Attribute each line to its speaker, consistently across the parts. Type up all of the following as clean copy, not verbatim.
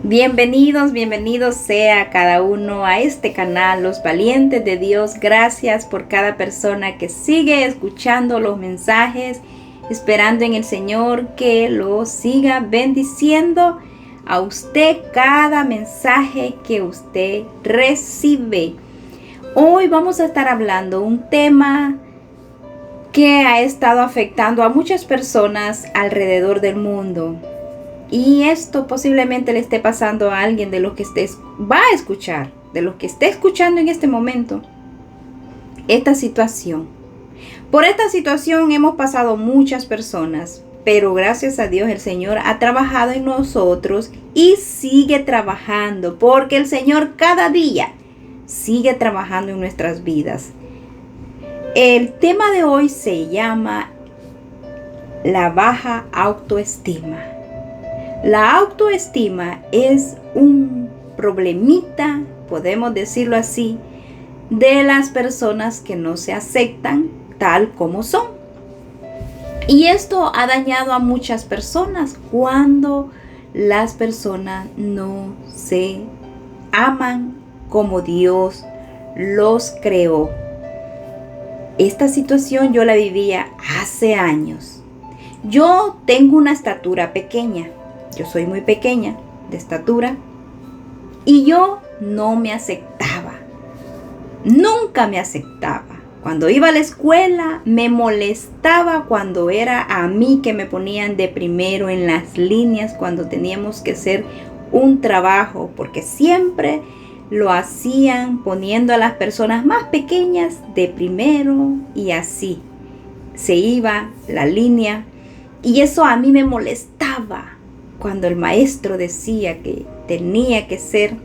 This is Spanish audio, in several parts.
Speaker 1: Bienvenidos sea cada uno a este canal, Los Valientes de Dios. Gracias por cada persona que sigue escuchando los mensajes, esperando en el Señor que lo siga bendiciendo a usted cada mensaje que usted recibe. Hoy vamos a estar hablando un tema que ha estado afectando a muchas personas alrededor del mundo. Y esto posiblemente le esté pasando a alguien de los que va a escuchar, de los que esté escuchando en este momento, esta situación. Por esta situación hemos pasado muchas personas, pero gracias a Dios el Señor ha trabajado en nosotros y sigue trabajando, porque el Señor cada día sigue trabajando en nuestras vidas. El tema de hoy se llama la baja autoestima. La autoestima es un problemita, podemos decirlo así, de las personas que no se aceptan tal como son. Y esto ha dañado a muchas personas cuando las personas no se aman como Dios los creó. Esta situación yo la vivía hace años. Yo tengo una estatura pequeña. Yo soy muy pequeña de estatura y yo no me aceptaba. Nunca me aceptaba. Cuando iba a la escuela me molestaba cuando era a mí que me ponían de primero en las líneas cuando teníamos que hacer un trabajo, porque siempre lo hacían poniendo a las personas más pequeñas de primero y así se iba la línea, y eso a mí me molestaba. Cuando el maestro decía que tenía que ser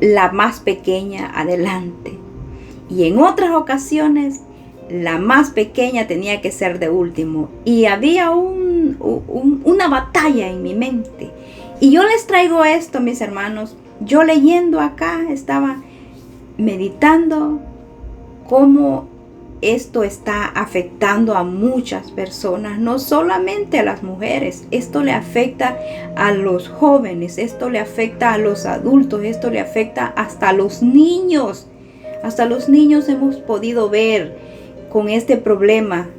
Speaker 1: la más pequeña adelante. Y en otras ocasiones, la más pequeña tenía que ser de último. Y había una batalla en mi mente. Y yo les traigo esto, mis hermanos. Yo leyendo acá, estaba meditando cómo esto está afectando a muchas personas, no solamente a las mujeres. Esto le afecta a los jóvenes, esto le afecta a los adultos, esto le afecta hasta a los niños. Hasta los niños hemos podido ver con este problema.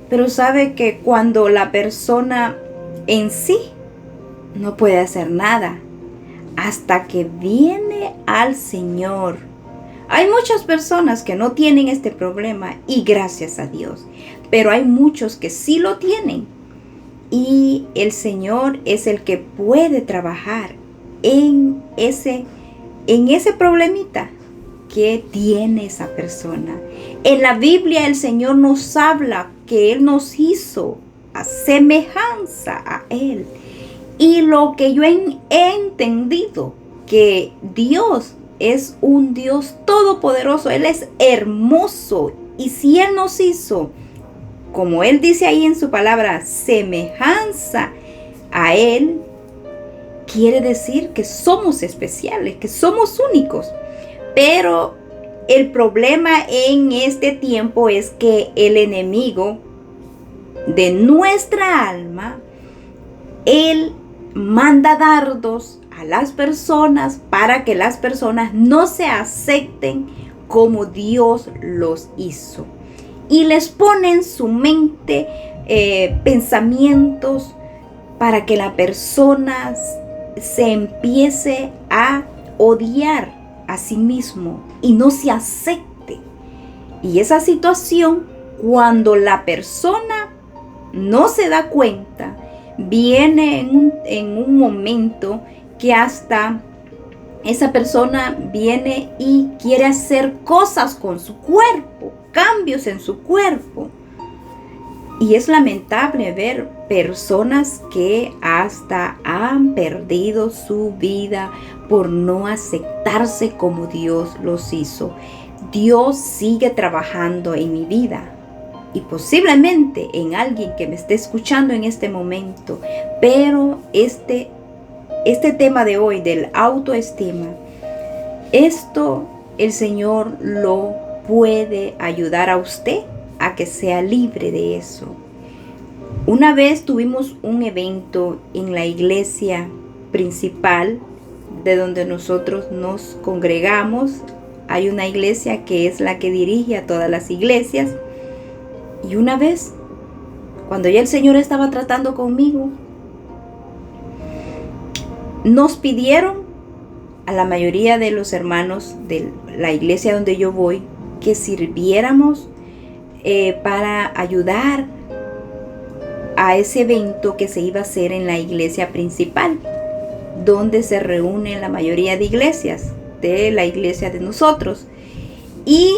Speaker 1: Pero sabe que cuando la persona en sí no puede hacer nada hasta que viene al Señor. Hay muchas personas que no tienen este problema y gracias a Dios, pero hay muchos que sí lo tienen y el Señor es el que puede trabajar en ese problemita que tiene esa persona. En la Biblia el Señor nos habla que Él nos hizo a semejanza a Él, y lo que yo he entendido, que Dios es un Dios todopoderoso, Él es hermoso, y si Él nos hizo, como Él dice ahí en su palabra, semejanza a Él, quiere decir que somos especiales, que somos únicos. Pero el problema en este tiempo es que el enemigo de nuestra alma, él manda dardos a las personas para que las personas no se acepten como Dios los hizo. Y les pone en su mente pensamientos para que la persona se empiece a odiar a sí mismo y no se acepte. Y esa situación, cuando la persona no se da cuenta, viene en un momento que hasta esa persona viene y quiere hacer cosas con su cuerpo, cambios en su cuerpo. Y es lamentable ver personas que hasta han perdido su vida por no aceptarse como Dios los hizo. Dios sigue trabajando en mi vida y posiblemente en alguien que me esté escuchando en este momento. Pero este tema de hoy del autoestima, esto el Señor lo puede ayudar a usted a que sea libre de eso. Una vez tuvimos un evento en la iglesia principal de donde nosotros nos congregamos. Hay una iglesia que es la que dirige a todas las iglesias. Y una vez, cuando ya el Señor estaba tratando conmigo, nos pidieron a la mayoría de los hermanos de la iglesia donde yo voy que sirviéramos para ayudar a ese evento que se iba a hacer en la iglesia principal, donde se reúnen la mayoría de iglesias de la iglesia de nosotros. Y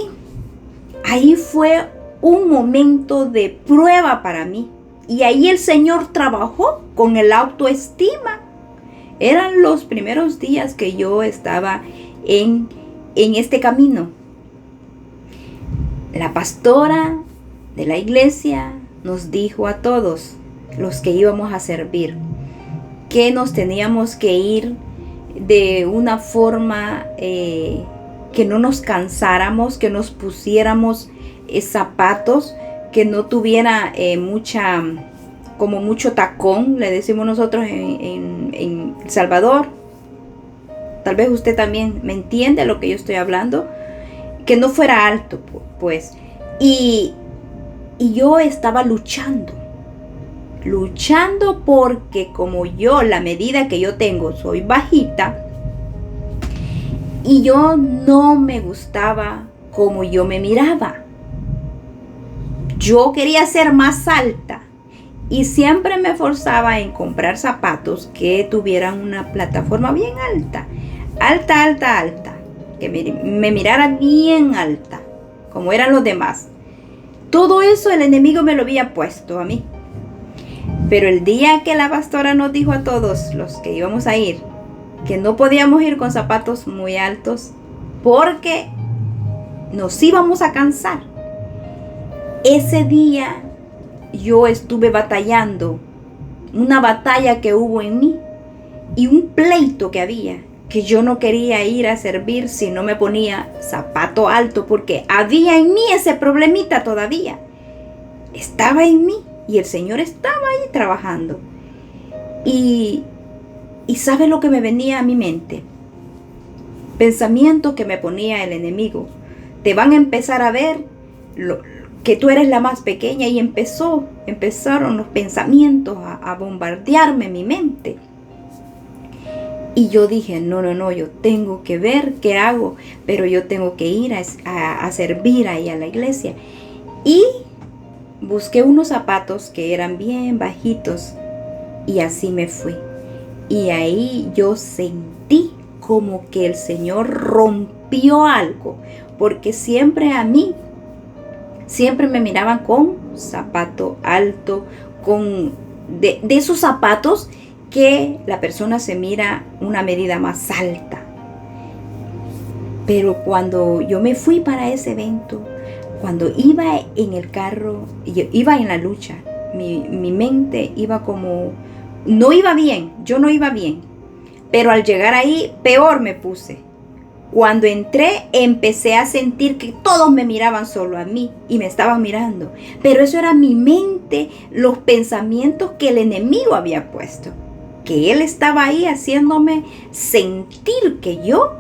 Speaker 1: ahí fue un momento de prueba para mí. Y ahí el Señor trabajó con el autoestima. Eran los primeros días que yo estaba en este camino. La pastora de la iglesia nos dijo a todos los que íbamos a servir que nos teníamos que ir de una forma que no nos cansáramos, que nos pusiéramos zapatos que no tuviera mucho tacón, le decimos nosotros en El Salvador. Tal vez usted también me entiende lo que yo estoy hablando, que no fuera alto, pues. Y yo estaba luchando porque como yo, la medida que yo tengo, soy bajita, y yo no me gustaba como yo me miraba. Yo quería ser más alta y siempre me forzaba en comprar zapatos que tuvieran una plataforma bien alta, que me mirara bien alta, como eran los demás. Todo eso el enemigo me lo había puesto a mí. Pero el día que la pastora nos dijo a todos los que íbamos a ir que no podíamos ir con zapatos muy altos porque nos íbamos a cansar, ese día yo estuve batallando, una batalla que hubo en mí y un pleito que había, que yo no quería ir a servir si no me ponía zapato alto, porque había en mí ese problemita todavía. Estaba en mí y el Señor estaba ahí trabajando. Y ¿sabe lo que me venía a mi mente? Pensamientos que me ponía el enemigo. Te van a empezar a ver que tú eres la más pequeña, y empezaron los pensamientos a bombardearme mi mente. Y yo dije, no, yo tengo que ver qué hago, pero yo tengo que ir a servir ahí a la iglesia. Y busqué unos zapatos que eran bien bajitos y así me fui. Y ahí yo sentí como que el Señor rompió algo, porque siempre me miraban con zapato alto, de esos zapatos que la persona se mira una medida más alta. Pero cuando yo me fui para ese evento, cuando iba en el carro, iba en la lucha, mi mente iba como, no iba bien, yo no iba bien. Pero al llegar ahí, peor me puse. Cuando entré, empecé a sentir que todos me miraban solo a mí y me estaban mirando. Pero eso era mi mente, los pensamientos que el enemigo había puesto. Que él estaba ahí haciéndome sentir que yo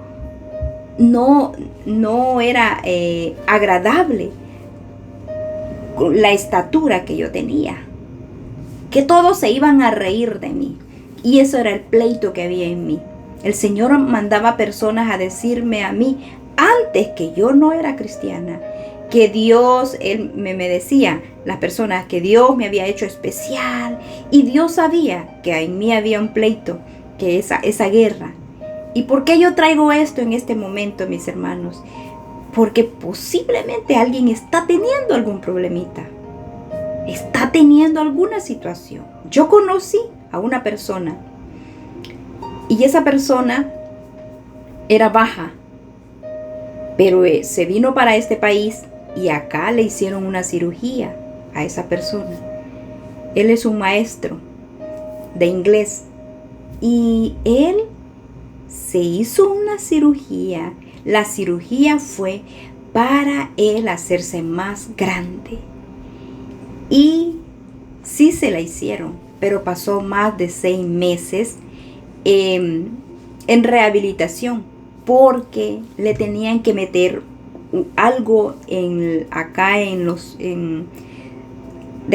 Speaker 1: no era agradable con la estatura que yo tenía. Que todos se iban a reír de mí. Y eso era el pleito que había en mí. El Señor mandaba personas a decirme a mí, antes que yo no era cristiana, que Dios, Él me decía, las personas, que Dios me había hecho especial, y Dios sabía que en mí había un pleito, que esa guerra. ¿Y por qué yo traigo esto en este momento, mis hermanos? Porque posiblemente alguien está teniendo algún problemita, está teniendo alguna situación. Yo conocí a una persona, y esa persona era baja, pero se vino para este país y acá le hicieron una cirugía a esa persona. Él es un maestro de inglés y él se hizo una cirugía. La cirugía fue para él hacerse más grande. Y sí se la hicieron, pero pasó más de 6 meses en rehabilitación, porque le tenían que meter algo de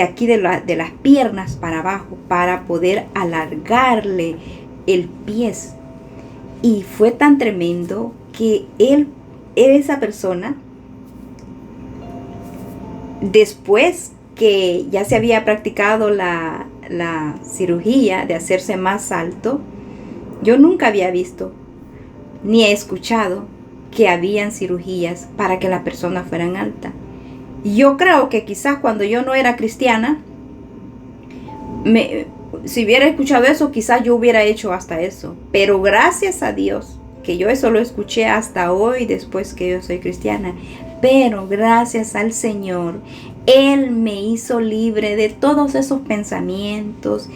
Speaker 1: aquí de las piernas para abajo para poder alargarle el pie. Y fue tan tremendo que esa persona, después que ya se había practicado la cirugía de hacerse más alto, yo nunca había visto ni he escuchado que habían cirugías para que las personas fueran altas. Y yo creo que quizás cuando yo no era cristiana, si hubiera escuchado eso, quizás yo hubiera hecho hasta eso. Pero gracias a Dios que yo eso lo escuché hasta hoy, después que yo soy cristiana. Pero gracias al Señor, Él me hizo libre de todos esos pensamientos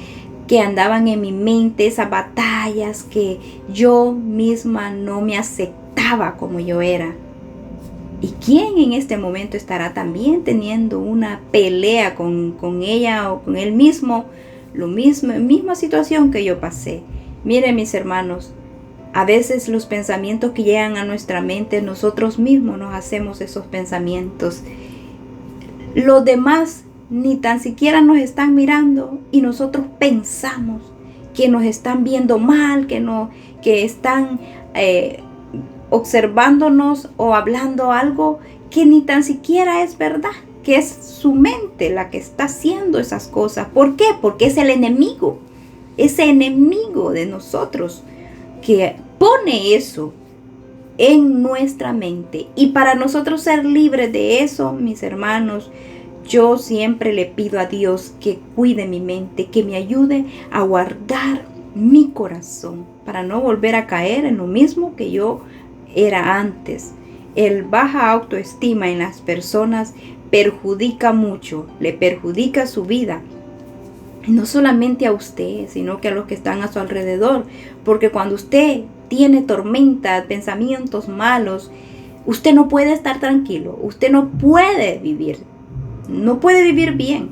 Speaker 1: que andaban en mi mente, esas batallas que yo misma no me aceptaba como yo era. ¿Y quién en este momento estará también teniendo una pelea con ella o con él mismo? Misma situación que yo pasé. Miren, mis hermanos, a veces los pensamientos que llegan a nuestra mente, nosotros mismos nos hacemos esos pensamientos. Los demás ni tan siquiera nos están mirando y nosotros pensamos que nos están viendo mal, que están observándonos o hablando algo que ni tan siquiera es verdad, que es su mente la que está haciendo esas cosas. ¿Por qué? Porque es el enemigo, ese enemigo de nosotros que pone eso en nuestra mente. Y para nosotros ser libres de eso, mis hermanos, yo siempre le pido a Dios que cuide mi mente, que me ayude a guardar mi corazón para no volver a caer en lo mismo que yo era antes. El baja autoestima en las personas perjudica mucho, le perjudica su vida. Y no solamente a usted, sino que a los que están a su alrededor. Porque cuando usted tiene tormentas, pensamientos malos, usted no puede estar tranquilo, usted no puede vivir. No puede vivir bien.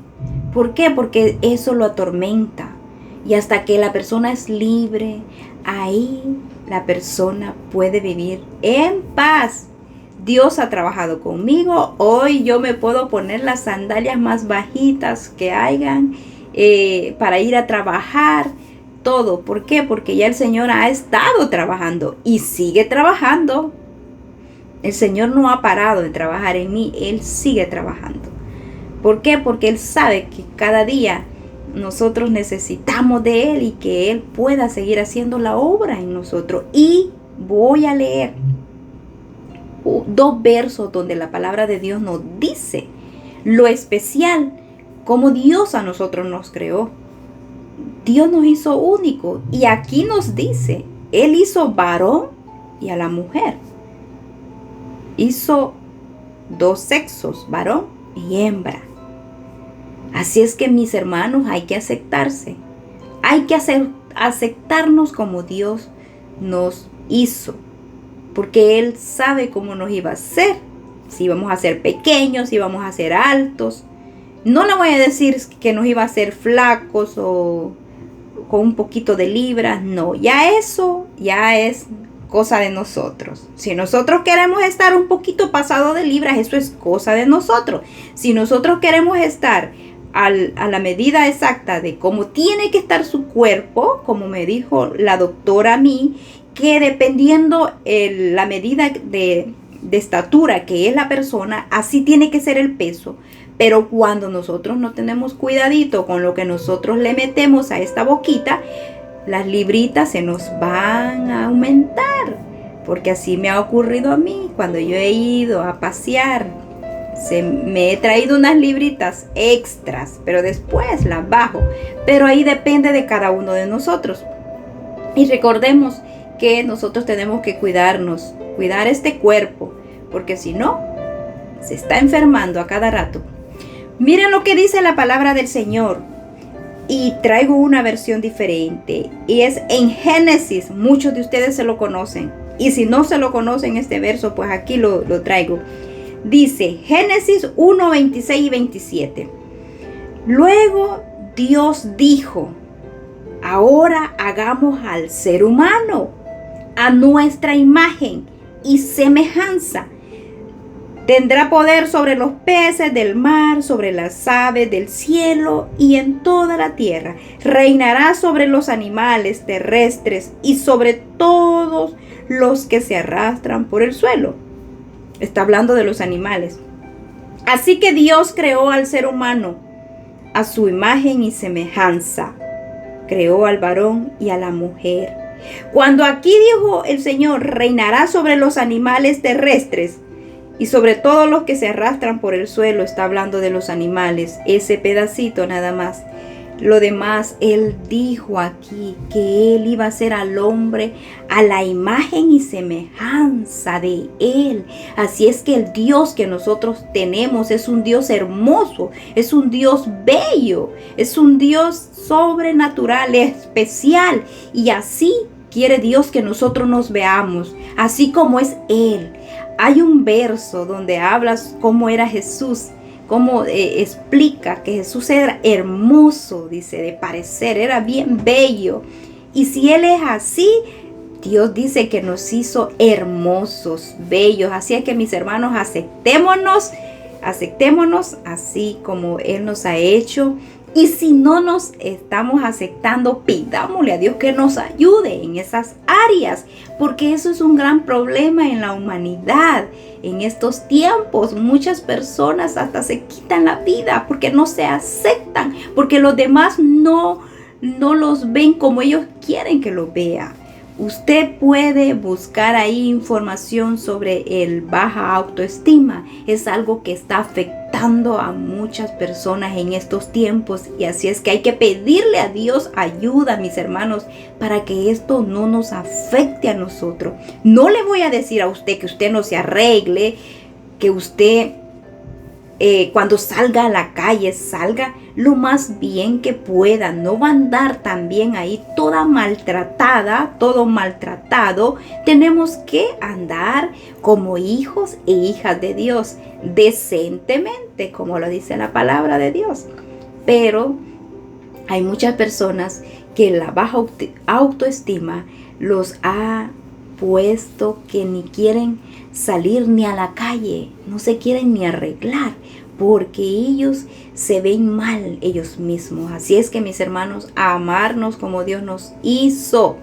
Speaker 1: ¿Por qué? Porque eso lo atormenta. Y hasta que la persona es libre, ahí la persona puede vivir en paz. Dios ha trabajado conmigo. Hoy yo me puedo poner las sandalias más bajitas que hayan para ir a trabajar. Todo. ¿Por qué? Porque ya el Señor ha estado trabajando y sigue trabajando. El Señor no ha parado de trabajar en mí. Él sigue trabajando. ¿Por qué? Porque Él sabe que cada día nosotros necesitamos de Él y que Él pueda seguir haciendo la obra en nosotros. Y voy a leer 2 versos donde la palabra de Dios nos dice lo especial, como Dios a nosotros nos creó. Dios nos hizo único y aquí nos dice, Él hizo varón y a la mujer. Hizo 2 sexos, varón y hembra. Así es que, mis hermanos, hay que aceptarse. Hay que aceptarnos como Dios nos hizo. Porque Él sabe cómo nos iba a hacer. Si íbamos a ser pequeños, si íbamos a ser altos. No le voy a decir que nos iba a hacer flacos o con un poquito de libras. No, ya eso ya es cosa de nosotros. Si nosotros queremos estar un poquito pasado de libras, eso es cosa de nosotros. Si nosotros queremos estar a la medida exacta de cómo tiene que estar su cuerpo, como me dijo la doctora a mí, que dependiendo la medida de estatura que es la persona, así tiene que ser el peso. Pero cuando nosotros no tenemos cuidadito con lo que nosotros le metemos a esta boquita, las libritas se nos van a aumentar. Porque así me ha ocurrido a mí cuando yo he ido a pasear. Me he traído unas libritas extras, pero después las bajo. Pero ahí depende de cada uno de nosotros. Y recordemos que nosotros tenemos que cuidarnos, cuidar este cuerpo, porque si no, se está enfermando a cada rato. Miren lo que dice la palabra del Señor. Y traigo una versión diferente. Y es en Génesis. Muchos de ustedes se lo conocen. Y si no se lo conocen este verso, pues aquí lo traigo. Dice Génesis 1, 26 y 27. Luego Dios dijo, ahora hagamos al ser humano a nuestra imagen y semejanza. Tendrá poder sobre los peces del mar, sobre las aves del cielo y en toda la tierra. Reinará sobre los animales terrestres y sobre todos los que se arrastran por el suelo. Está hablando de los animales. Así que Dios creó al ser humano a su imagen y semejanza. Creó al varón y a la mujer. Cuando aquí dijo el Señor, reinará sobre los animales terrestres y sobre todos los que se arrastran por el suelo, está hablando de los animales, ese pedacito nada más. Lo demás, Él dijo aquí que Él iba a ser al hombre a la imagen y semejanza de Él. Así es que el Dios que nosotros tenemos es un Dios hermoso, es un Dios bello, es un Dios sobrenatural, especial. Y así quiere Dios que nosotros nos veamos, así como es Él. Hay un verso donde hablas cómo era Jesús, cómo explica que Jesús era hermoso, dice, de parecer, era bien bello. Y si Él es así, Dios dice que nos hizo hermosos, bellos. Así es que mis hermanos, aceptémonos así como Él nos ha hecho. Y si no nos estamos aceptando, pidámosle a Dios que nos ayude en esas áreas, porque eso es un gran problema en la humanidad. En estos tiempos, muchas personas hasta se quitan la vida porque no se aceptan, porque los demás no los ven como ellos quieren que los vean. Usted puede buscar ahí información sobre el baja autoestima. Es algo que está afectando a muchas personas en estos tiempos. Y así es que hay que pedirle a Dios ayuda, mis hermanos, para que esto no nos afecte a nosotros. No le voy a decir a usted que usted no se arregle, que usted cuando salga a la calle, salga lo más bien que pueda. No va a andar también ahí toda maltratada, todo maltratado. Tenemos que andar como hijos e hijas de Dios, decentemente, como lo dice la palabra de Dios. Pero hay muchas personas que la baja autoestima los ha puesto que ni quieren salir ni a la calle, no se quieren ni arreglar, porque ellos se ven mal ellos mismos. Así es que, mis hermanos, a amarnos como Dios nos hizo.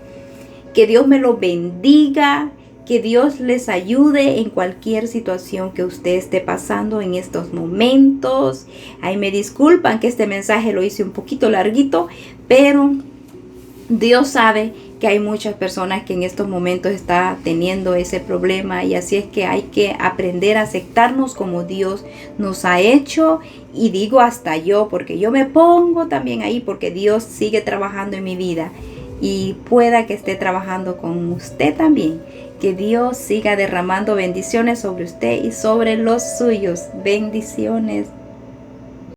Speaker 1: Que Dios me lo bendiga, que Dios les ayude en cualquier situación que usted esté pasando en estos momentos. Ahí me disculpan que este mensaje lo hice un poquito larguito, pero Dios sabe que hay muchas personas que en estos momentos están teniendo ese problema, y así es que hay que aprender a aceptarnos como Dios nos ha hecho. Y digo hasta yo, porque yo me pongo también ahí, porque Dios sigue trabajando en mi vida y pueda que esté trabajando con usted también. Que Dios siga derramando bendiciones sobre usted y sobre los suyos. Bendiciones.